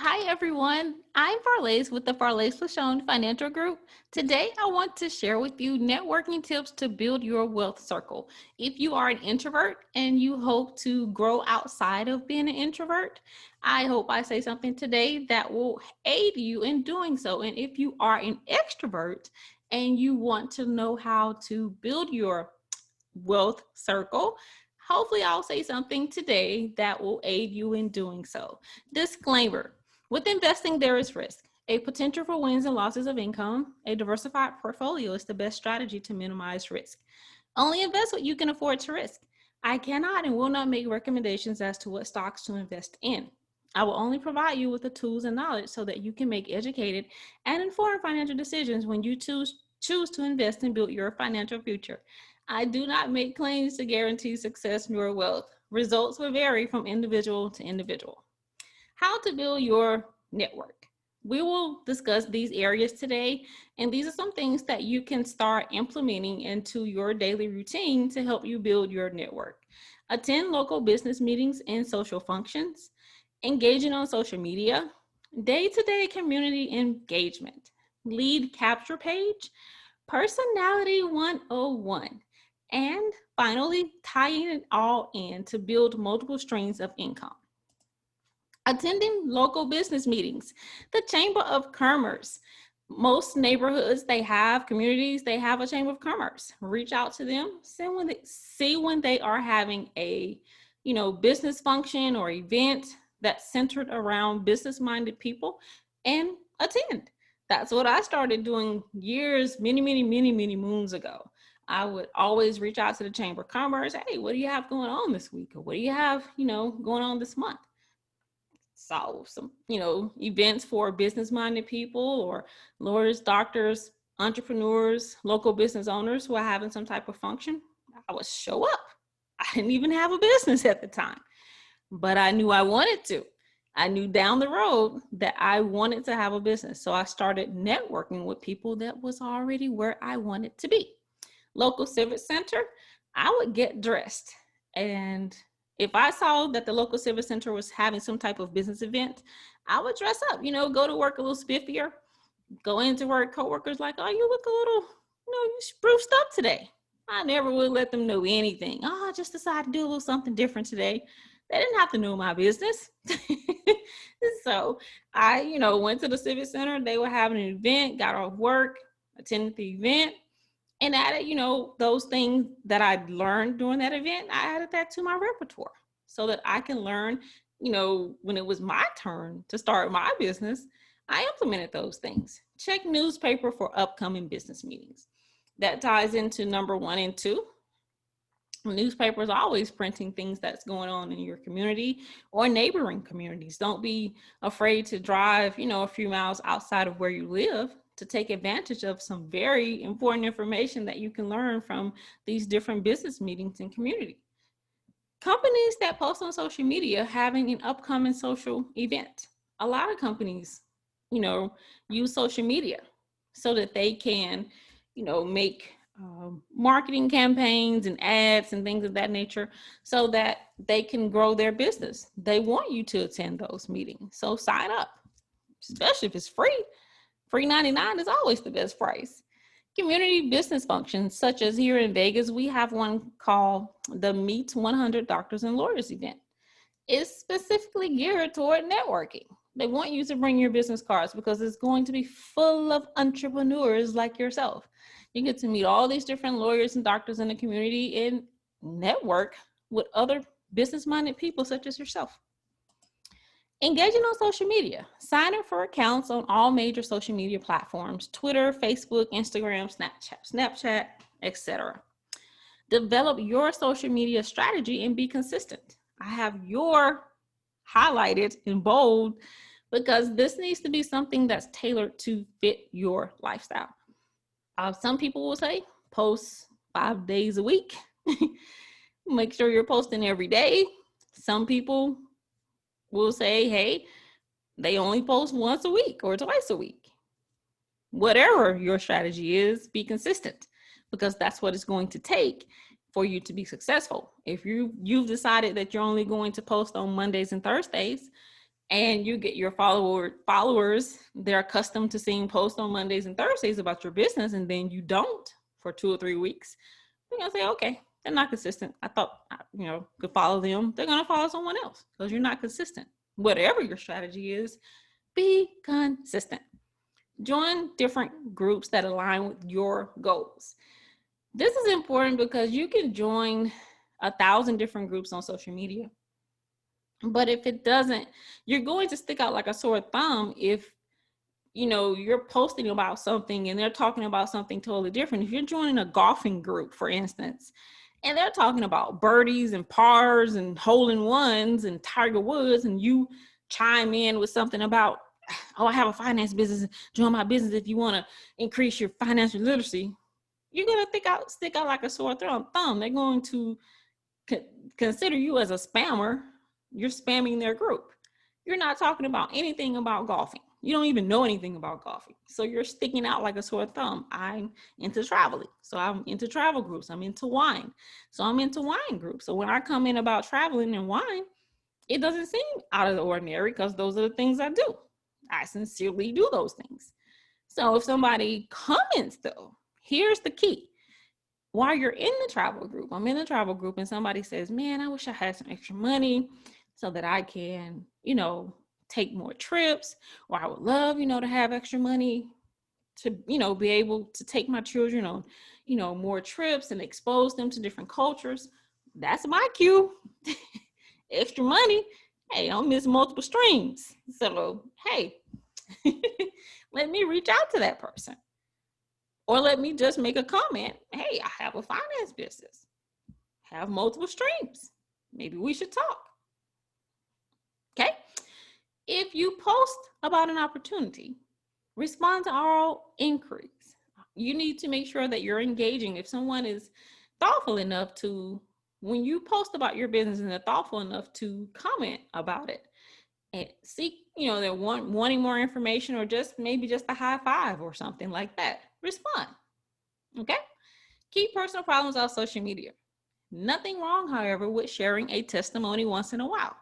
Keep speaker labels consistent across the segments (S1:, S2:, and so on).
S1: Hi everyone, I'm Farlace with the Farlace LaShone Financial Group. Today I want to share with you networking tips to build your wealth circle. If you are an introvert and you hope to grow outside of being an introvert, I hope I say something today that will aid you in doing so. And if you are an extrovert and you want to know how to build your wealth circle, hopefully I'll say something today that will aid you in doing so. Disclaimer. With investing, there is risk. A potential for wins and losses of income. A diversified portfolio is the best strategy to minimize risk. Only invest what you can afford to risk. I cannot and will not make recommendations as to what stocks to invest in. I will only provide you with the tools and knowledge so that you can make educated and informed financial decisions when you choose to invest and build your financial future. I do not make claims to guarantee success nor wealth. Results will vary from individual to individual. How to build your network. We will discuss these areas today, and these are some things that you can start implementing into your daily routine to help you build your network. Attend local business meetings and social functions, engaging on social media, day-to-day community engagement, lead capture page, personality 101, and finally, tying it all in to build multiple streams of income. Attending local business meetings, the Chamber of Commerce. Most neighborhoods, they have communities, they have a Chamber of Commerce. Reach out to them, see when they are having a, business function or event that's centered around business-minded people, and attend. That's what I started doing years, many moons ago. I would always reach out to the Chamber of Commerce. Hey, what do you have going on this week? Or what do you have, going on this month? Saw some, events for business-minded people or lawyers, doctors, entrepreneurs, local business owners who are having some type of function. I would show up. I didn't even have a business at the time, but I knew I wanted to. I knew down the road that I wanted to have a business. So I started networking with people that was already where I wanted to be. Local civic center, I would get dressed, and if I saw that the local civic center was having some type of business event, I would dress up, go to work a little spiffier, go into work, coworkers like, oh, you look a little, you spruced up today. I never would let them know anything. Oh, I just decided to do a little something different today. They didn't have to know my business. So I, went to the civic center. They were having an event, got off work, attended the event, and added, those things that I learned during that event, I added that to my repertoire so that I can learn, when it was my turn to start my business, I implemented those things. Check newspaper for upcoming business meetings. That ties into number 1 and 2. Newspapers are always printing things that's going on in your community or neighboring communities. Don't be afraid to drive, a few miles outside of where you live to take advantage of some very important information that you can learn from these different business meetings and community. Companies that post on social media having an upcoming social event. A lot of companies, use social media so that they can, make marketing campaigns and ads and things of that nature so that they can grow their business. They want you to attend those meetings. So sign up, especially if it's free. Free 99 is always the best price. Community business functions, such as here in Vegas, we have one called the Meet 100 Doctors and Lawyers event. It's specifically geared toward networking. They want you to bring your business cards because it's going to be full of entrepreneurs like yourself. You get to meet all these different lawyers and doctors in the community and network with other business-minded people such as yourself. Engaging on social media. Sign up for accounts on all major social media platforms: Twitter, Facebook, Instagram, Snapchat, etc. Develop your social media strategy and be consistent. I have your highlighted in bold because this needs to be something that's tailored to fit your lifestyle. Some people will say post 5 days a week. Make sure you're posting every day. Some people will say, hey, they only post once a week or twice a week. Whatever your strategy is, be consistent because that's what it's going to take for you to be successful. If you've decided that you're only going to post on Mondays and Thursdays, and you get your followers, they're accustomed to seeing posts on Mondays and Thursdays about your business, and then you don't for 2 or 3 weeks, they're gonna say, okay, they're not consistent. I thought, could follow them. They're gonna follow someone else because you're not consistent. Whatever your strategy is, be consistent. Join different groups that align with your goals. This is important because you can join 1,000 different groups on social media. But if it doesn't, you're going to stick out like a sore thumb if, you're posting about something and they're talking about something totally different. If you're joining a golfing group, for instance, and they're talking about birdies and pars and hole-in-ones and Tiger Woods, and you chime in with something about, oh, I have a finance business, join my business if you want to increase your financial literacy, you're going to stick out like a sore thumb. They're going to consider you as a spammer. You're spamming their group. You're not talking about anything about golfing. You don't even know anything about golfing. So you're sticking out like a sore thumb. I'm into traveling. So I'm into travel groups. I'm into wine. So I'm into wine groups. So when I come in about traveling and wine, it doesn't seem out of the ordinary because those are the things I do. I sincerely do those things. So if somebody comments though, here's the key. While you're in the travel group, I'm in the travel group and somebody says, man, I wish I had some extra money so that I can, take more trips, or I would love, to have extra money to, be able to take my children on, more trips and expose them to different cultures. That's my cue. Extra money. Hey, I'll miss multiple streams. So, hey, let me reach out to that person. Or let me just make a comment. Hey, I have a finance business. Have multiple streams. Maybe we should talk. Okay? If you post about an opportunity, respond to all inquiries. You need to make sure that you're engaging. If someone is thoughtful enough to, when you post about your business and they're thoughtful enough to comment about it and seek, they're wanting more information or maybe just a high five or something like that, respond. Okay? Keep personal problems off social media. Nothing wrong, however, with sharing a testimony once in a while.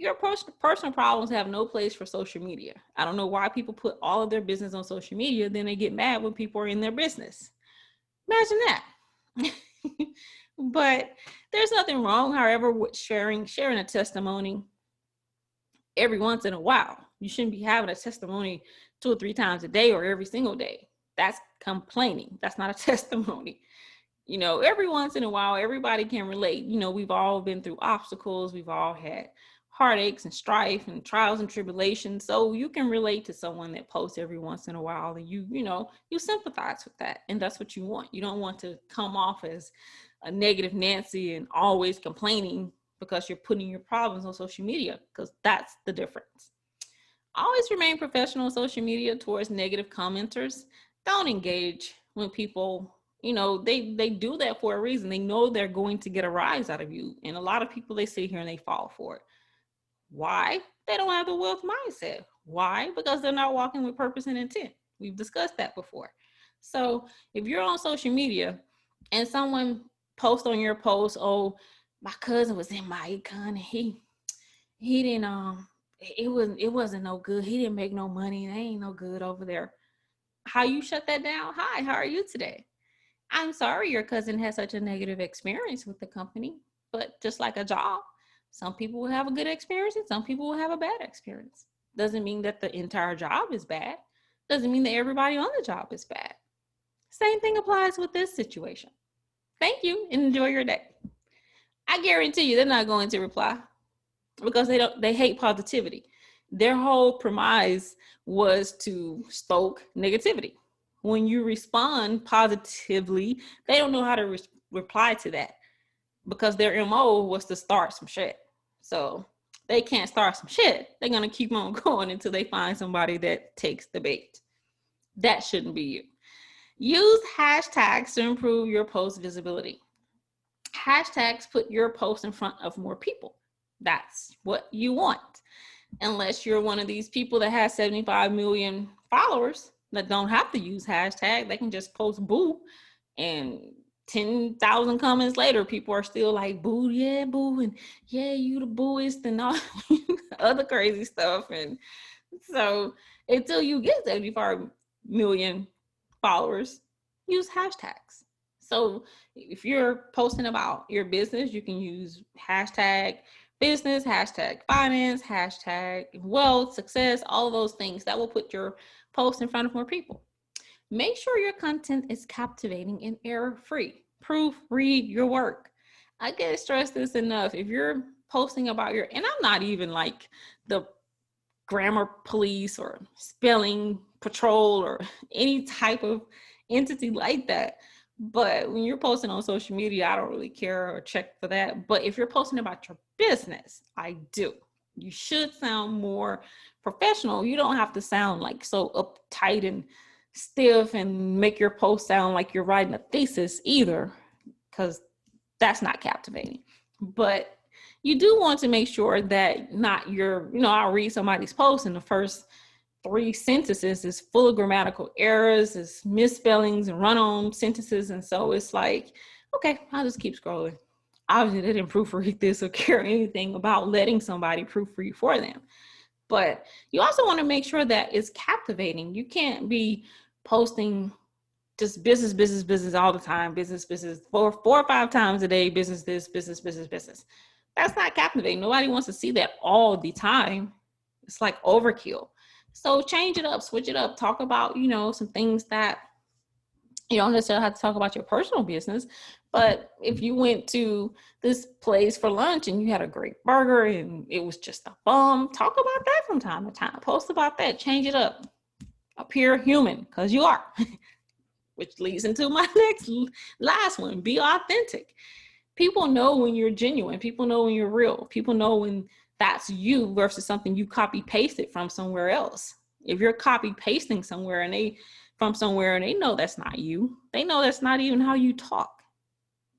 S1: Your personal problems have no place for social media. I don't know why people put all of their business on social media, then they get mad when people are in their business. Imagine that. But there's nothing wrong, however, with sharing a testimony every once in a while. You shouldn't be having a testimony 2 or 3 times a day or every single day. That's complaining. That's not a testimony. Every once in a while, everybody can relate. We've all been through obstacles. We've all had heartaches and strife and trials and tribulations. So you can relate to someone that posts every once in a while and you sympathize with that. And that's what you want. You don't want to come off as a negative Nancy and always complaining because you're putting your problems on social media, because that's the difference. Always remain professional on social media towards negative commenters. Don't engage when people, they do that for a reason. They know they're going to get a rise out of you. And a lot of people, they sit here and they fall for it. Why? They don't have the wealth mindset. Why? Because they're not walking with purpose and intent. We've discussed that before. So if you're on social media and someone posts on your post, oh, my cousin was in my econ and he didn't, it wasn't no good. He didn't make no money. They ain't no good over there. How you shut that down? Hi, how are you today? I'm sorry your cousin had such a negative experience with the company, but just like a job, some people will have a good experience and some people will have a bad experience. Doesn't mean that the entire job is bad. Doesn't mean that everybody on the job is bad. Same thing applies with this situation. Thank you and enjoy your day. I guarantee you they're not going to reply because they hate positivity. Their whole premise was to stoke negativity. When you respond positively, they don't know how to reply to that because their MO was to start some shit. So they can't start some shit. They're going to keep on going until they find somebody that takes the bait. That shouldn't be you. Use hashtags to improve your post visibility. Hashtags put your post in front of more people. That's what you want. Unless you're one of these people that has 75 million followers that don't have to use hashtag, they can just post boo and 10,000 comments later, people are still like, boo, yeah, boo, and yeah, you the booist and all other crazy stuff. And so until you get 75 million followers, use hashtags. So if you're posting about your business, you can use hashtag business, hashtag finance, hashtag wealth, success, all of those things that will put your post in front of more people. Make sure your content is captivating and error-free. Proofread your work. I can't stress this enough. If you're posting about your, and I'm not even like the grammar police or spelling patrol or any type of entity like that. But when you're posting on social media, I don't really care or check for that. But if you're posting about your business, I do. You should sound more professional. You don't have to sound like so uptight and stiff and make your post sound like you're writing a thesis either, because that's not captivating. But you do want to make sure that not your, I'll read somebody's post and the first 3 sentences is full of grammatical errors, is misspellings and run-on sentences. And so it's like, okay, I'll just keep scrolling. Obviously, they didn't proofread this or care anything about letting somebody proofread for them. But you also want to make sure that it's captivating. You can't be posting just business all the time, business, 4 or 5 times a day, business this, business. That's not captivating. Nobody wants to see that all the time. It's like overkill. So change it up, switch it up, talk about, some things that you don't necessarily have to talk about your personal business. But if you went to this place for lunch and you had a great burger and it was just a bomb, talk about that from time to time. Post about that, change it up. Appear human, because you are. Which leads into my last one, be authentic. People know when you're genuine. People know when you're real. People know when that's you versus something you copy pasted from somewhere else. If you're copy pasting somewhere and they know that's not you, they know that's not even how you talk.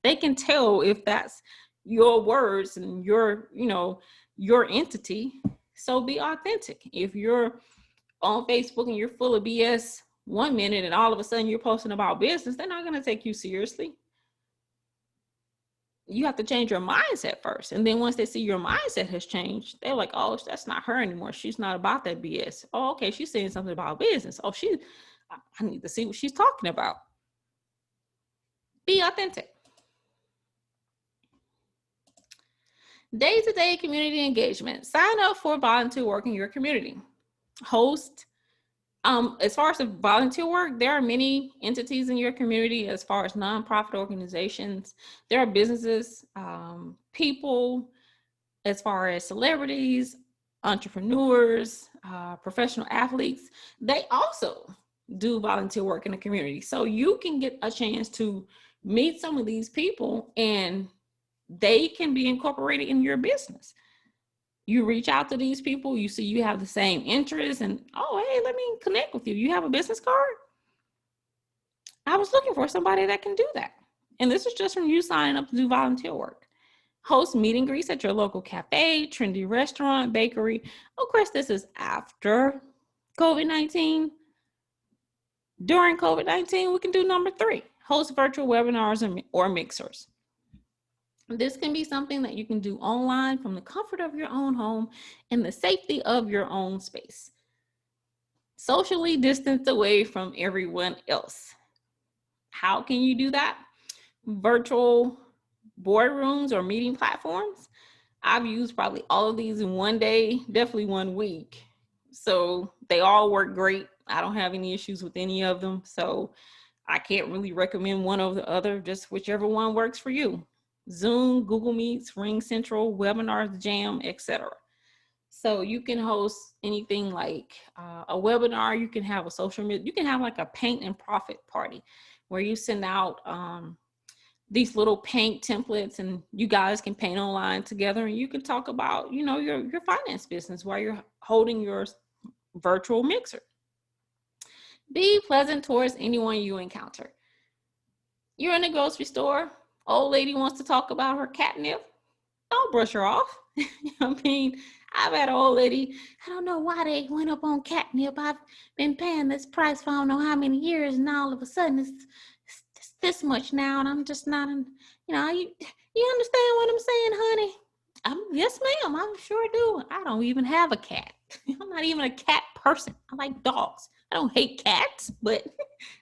S1: They can tell if that's your words and your entity. So be authentic. If you're on Facebook and you're full of BS 1 minute and all of a sudden you're posting about business, they're not going to take you seriously. You have to change your mindset first. And then once they see your mindset has changed, they're like, oh, that's not her anymore. She's not about that BS. Oh, okay. She's saying something about business. Oh, I need to see what she's talking about. Be authentic. Day-to-day community engagement. Sign up for volunteer work in your community. Host. As far as the volunteer work, there are many entities in your community as far as nonprofit organizations. There are businesses, people, as far as celebrities, entrepreneurs, professional athletes. They also do volunteer work in the community. So you can get a chance to meet some of these people and they can be incorporated in your business. You reach out to these people, you see you have the same interests, and oh, hey, let me connect with you. You have a business card? I was looking for somebody that can do that. And this is just from you signing up to do volunteer work. Host meet and greets at your local cafe, trendy restaurant, bakery. Of course, this is after COVID-19. During COVID-19, we can do number 3, host virtual webinars or mixers. This can be something that you can do online from the comfort of your own home and the safety of your own space. Socially distanced away from everyone else. How can you do that? Virtual boardrooms or meeting platforms. I've used probably all of these in one day, definitely 1 week. So they all work great. I don't have any issues with any of them. So I can't really recommend one over the other, just whichever one works for you. Zoom, Google Meets, Ring Central, Webinars, Jam, etc. So you can host anything like a webinar. You can have a social media. You can have like a paint and profit party where you send out these little paint templates and you guys can paint online together and you can talk about, your finance business while you're holding your virtual mixer. Be pleasant towards anyone you encounter. You're in a grocery store. Old lady wants to talk about her catnip. Don't brush her off. I mean, I've had an old lady, I don't know why they went up on catnip. I've been paying this price for I don't know how many years, and all of a sudden it's this much now, and I'm just not, you understand what I'm saying, honey? Yes, ma'am, I sure do. I don't even have a cat. I'm not even a cat person. I like dogs. I don't hate cats, but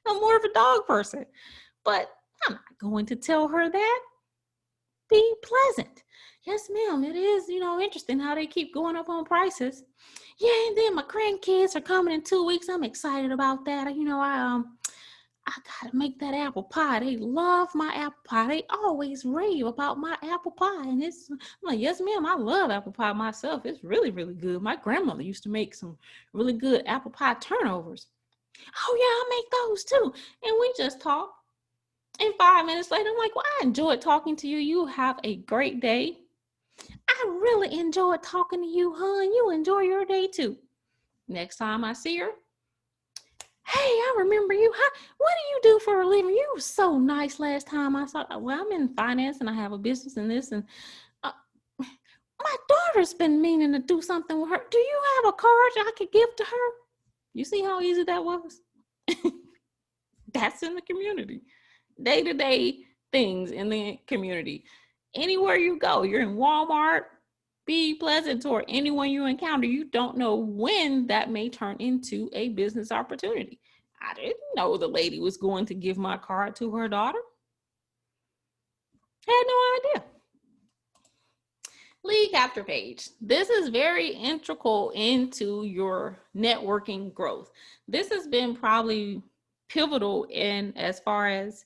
S1: I'm more of a dog person. But I'm not going to tell her that. Be pleasant. Yes, ma'am, it is, interesting how they keep going up on prices. Yeah, and then my grandkids are coming in 2 weeks. I'm excited about that. I gotta make that apple pie. They love my apple pie. They always rave about my apple pie. And I'm like, yes, ma'am, I love apple pie myself. It's really, really good. My grandmother used to make some really good apple pie turnovers. Oh, yeah, I make those too. And we just talk. And 5 minutes later, I'm like, well, I enjoyed talking to you. You have a great day. I really enjoyed talking to you, hon. You enjoy your day too. Next time I see her, hey, I remember you. What do you do for a living? You were so nice last time I saw. Well, I'm in finance and I have a business in this. And uh, my daughter's been meaning to do something with her. Do you have a card I could give to her? You see how easy that was? That's in the community. Day-to-day things in the community. Anywhere you go, you're in Walmart, be pleasant toward anyone you encounter. You don't know when that may turn into a business opportunity. I didn't know the lady was going to give my card to her daughter. Had no idea. Lead capture page. This is very integral into your networking growth. This has been probably pivotal in as far as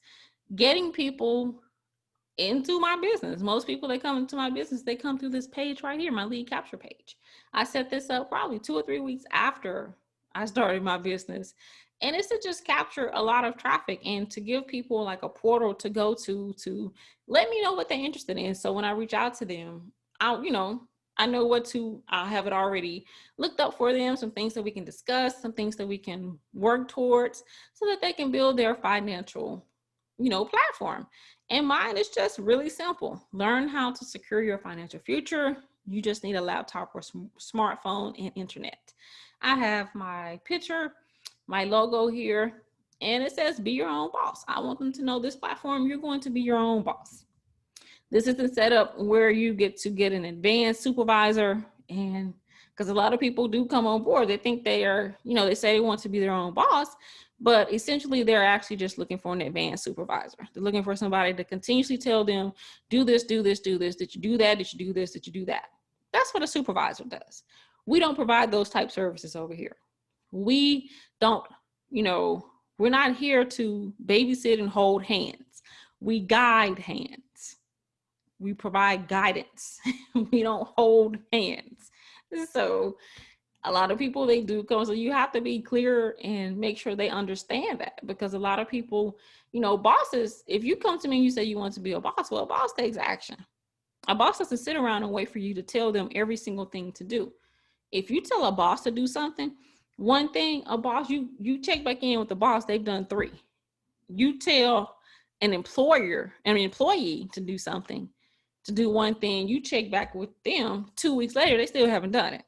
S1: getting people into my business. Most people that come into my business, they come through this page right here, my lead capture page. I set this up probably 2 or 3 weeks after I started my business. And it's to just capture a lot of traffic and to give people like a portal to go to let me know what they're interested in. So when I reach out to them, I have it already looked up for them, some things that we can discuss, some things that we can work towards so that they can build their financial, platform. And mine is just really simple. Learn how to secure your financial future. You just need a laptop or smartphone and internet. I have my picture, my logo here, and it says be your own boss. I want them to know this platform, you're going to be your own boss. This is the setup where you get to get an advanced supervisor, and because a lot of people do come on board, they think they are, they say they want to be their own boss, but essentially they're actually just looking for an advanced supervisor. They're looking for somebody to continuously tell them, do this, do this, do this. Did you do that? Did you do this? Did you do that? That's what a supervisor does. We don't provide those type services over here. We don't, we're not here to babysit and hold hands. We guide hands. We provide guidance. We don't hold hands. So a lot of people, they do come. So you have to be clear and make sure they understand that, because a lot of people, bosses, if you come to me and you say you want to be a boss, well, a boss takes action. A boss doesn't sit around and wait for you to tell them every single thing to do. If you tell a boss to do something, one thing, a boss, you check back in with the boss, they've done 3. You tell an employee to do something, to do one thing, you check back with them 2 weeks later, they still haven't done it.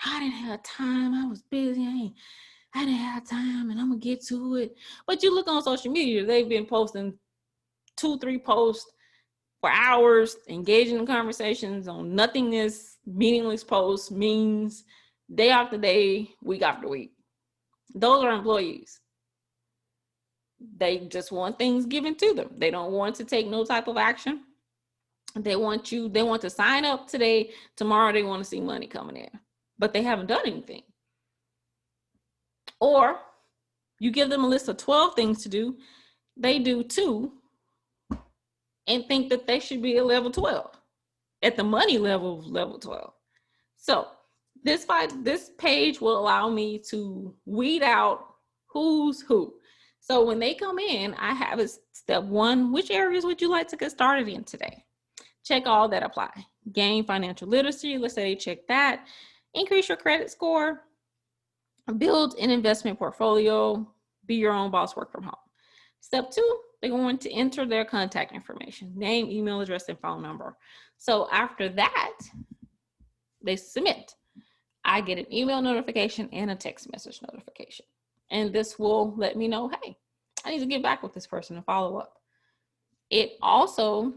S1: I didn't have time. I was busy. I didn't have time, and I'm going to get to it. But you look on social media, they've been posting 2-3 posts for hours, engaging in conversations on nothingness, meaningless posts, memes, day after day, week after week. Those are employees. They just want things given to them. They don't want to take no type of action. They want to sign up today. Tomorrow they want to see money coming in, but they haven't done anything. Or you give them a list of 12 things to do. They do 2 and think that they should be at level 12, at the money level of level 12. So this page will allow me to weed out who's who. So when they come in, I have a step 1, which areas would you like to get started in today? Check all that apply. Gain financial literacy, let's say check that. Increase your credit score. Build an investment portfolio. Be your own boss, work from home. Step 2, they're going to enter their contact information, name, email address, and phone number. So after that, they submit. I get an email notification and a text message notification. And this will let me know, hey, I need to get back with this person and follow up. It also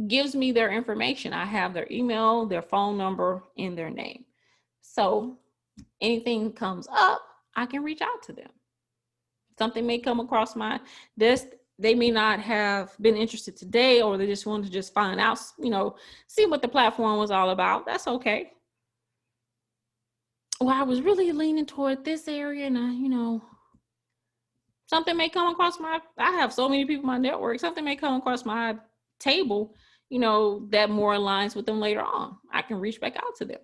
S1: gives me their information. I have their email, their phone number, and their name. So anything comes up, I can reach out to them. Something may come across my desk. They may not have been interested today, or they just wanted to just find out, see what the platform was all about. That's okay. Well, I was really leaning toward this area, and something may come across I have so many people in my network, something may come across my table, that more aligns with them later on. I can reach back out to them.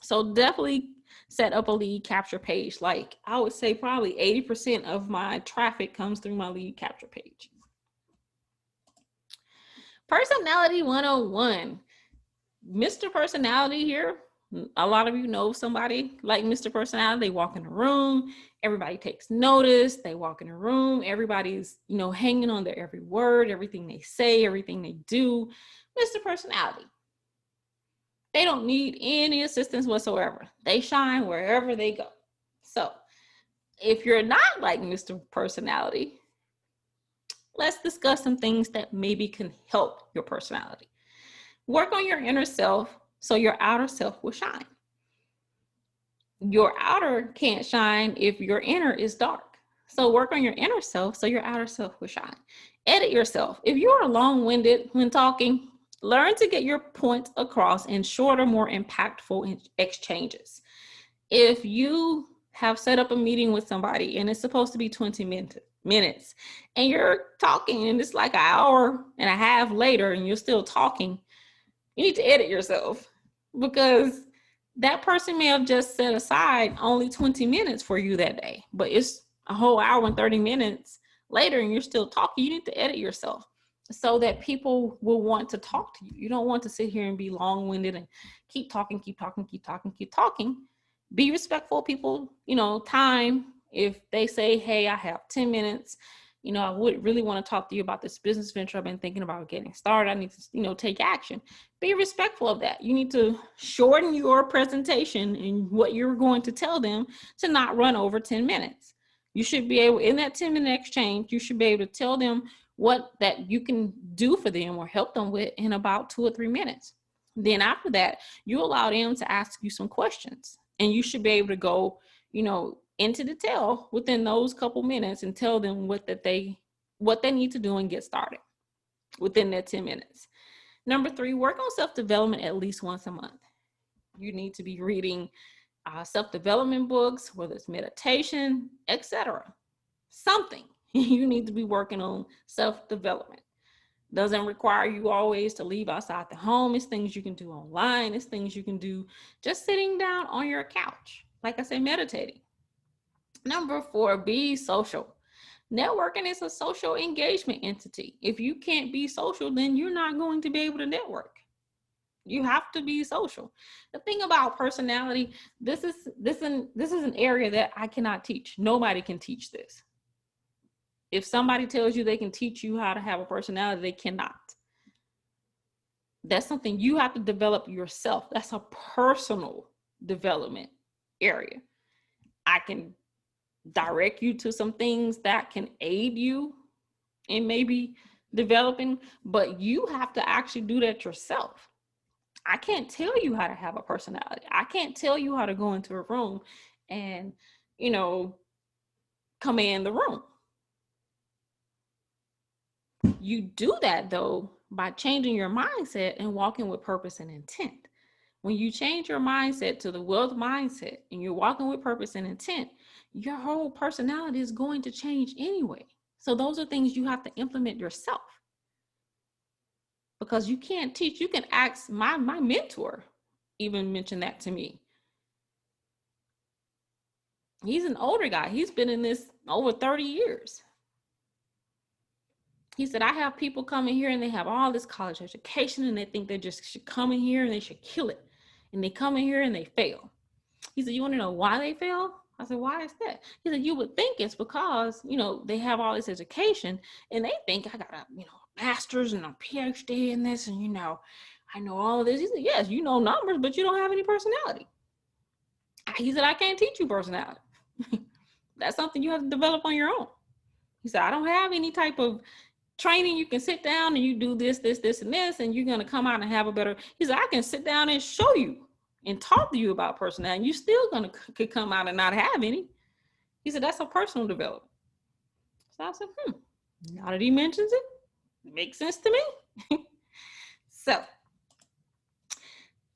S1: So definitely set up a lead capture page. Like I would say probably 80% of my traffic comes through my lead capture page. Personality 101. Mr. Personality here. A lot of you know somebody like Mr. Personality. They walk in the room, everybody takes notice. They walk in the room, everybody's, hanging on their every word, everything they say, everything they do. Mr. Personality. They don't need any assistance whatsoever. They shine wherever they go. So if you're not like Mr. Personality, let's discuss some things that maybe can help your personality. Work on your inner self so your outer self will shine. Your outer can't shine if your inner is dark. So work on your inner self so your outer self will shine. Edit yourself. If you are long-winded when talking, learn to get your point across in shorter, more impactful exchanges. If you have set up a meeting with somebody and it's supposed to be 20 minutes and you're talking and it's like an hour and a half later and you're still talking, you need to edit yourself, because that person may have just set aside only 20 minutes for you that day, but it's a whole hour and 30 minutes later and you're still talking. You need to edit yourself so that people will want to talk to you. You don't want to sit here and be long-winded and keep talking. Be respectful of people, time. If they say, hey, I have 10 minutes, I would really want to talk to you about this business venture I've been thinking about getting started. I need to, take action. Be respectful of that. You need to shorten your presentation and what you're going to tell them to not run over 10 minutes. You should be able, in that 10-minute exchange, you should be able to tell them what that you can do for them or help them with in about 2 or 3 minutes. Then after that, you allow them to ask you some questions, and you should be able to go, into detail within those couple minutes and tell them what they need to do and get started within that 10 minutes. Number 3, work on self-development at least once a month. You need to be reading self-development books, whether it's meditation, etc. Something you need to be working on self-development. Doesn't require you always to leave outside the home. It's things you can do online. It's things you can do just sitting down on your couch. Like I say, meditating. Number 4, be social. Networking is a social engagement entity. If you can't be social, then you're not going to be able to network. You have to be social. The thing about personality, this is an area that I cannot teach. Nobody can teach this. If somebody tells you they can teach you how to have a personality, they cannot. That's something you have to develop yourself. That's a personal development area. I can direct you to some things that can aid you in maybe developing, but you have to actually do that yourself. I can't tell you how to have a personality. I can't tell you how to go into a room and, command the room. You do that though by changing your mindset and walking with purpose and intent. When you change your mindset to the wealth mindset and you're walking with purpose and intent, your whole personality is going to change anyway. So those are things you have to implement yourself, because you can't teach. You can ask my mentor, even mentioned that to me. He's an older guy. He's been in this over 30 years. He said, I have people coming here and they have all this college education and they think they just should come in here and they should kill it. And they come in here and they fail. He said, you want to know why they fail? I said, why is that? He said, you would think it's because, they have all this education and they think I got a, master's and a PhD in this and, I know all of this. He said, yes, you know numbers, but you don't have any personality. He said, I can't teach you personality. That's something you have to develop on your own. He said, I don't have any type of training. You can sit down and you do this, this, this, and this, and you're going to come out and have a better. He said, I can sit down and show you and talk to you about personality, and you're still going to could come out and not have any. He said, that's a personal development. So I said, now that he mentions it, it makes sense to me. So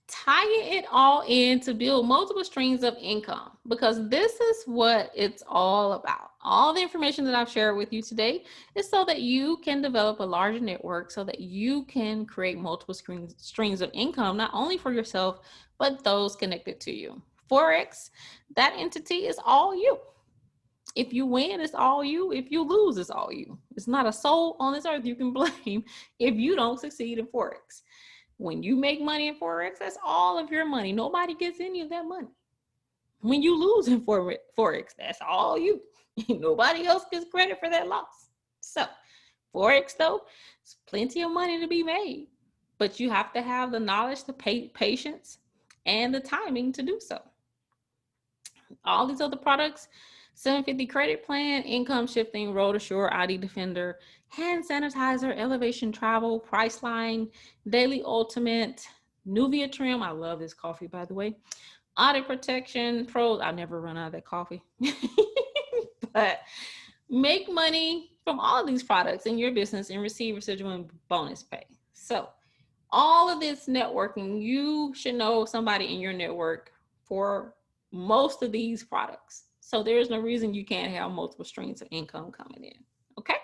S1: tying it all in to build multiple streams of income, because this is what it's all about. All the information that I've shared with you today is so that you can develop a larger network, so that you can create multiple streams of income, not only for yourself, but those connected to you. Forex, that entity is all you. If you win, it's all you. If you lose, it's all you. It's not a soul on this earth you can blame if you don't succeed in Forex. When you make money in Forex, that's all of your money. Nobody gets any of that money. When you lose in Forex, that's all you. Nobody else gets credit for that loss. So Forex, though, it's plenty of money to be made, but you have to have the knowledge, the patience, and the timing to do so. All these other products, 750 credit plan, income shifting, road assure, ID defender, hand sanitizer, elevation travel, Priceline, daily ultimate, Nuvia trim. I love this coffee, by the way. Audit protection, pros. I'll never run out of that coffee. But make money from all of these products in your business and receive residual and bonus pay. So all of this networking, you should know somebody in your network for most of these products. So there's no reason you can't have multiple streams of income coming in. Okay.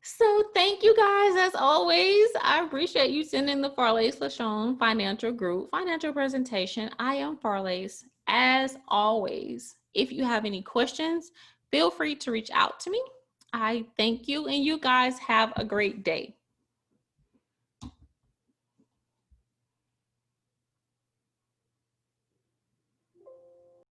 S1: So thank you guys, as always. I appreciate you sending the Farlace LaShone Financial Group financial presentation. I am Farlace. As always, if you have any questions, feel free to reach out to me. I thank you, and you guys have a great day.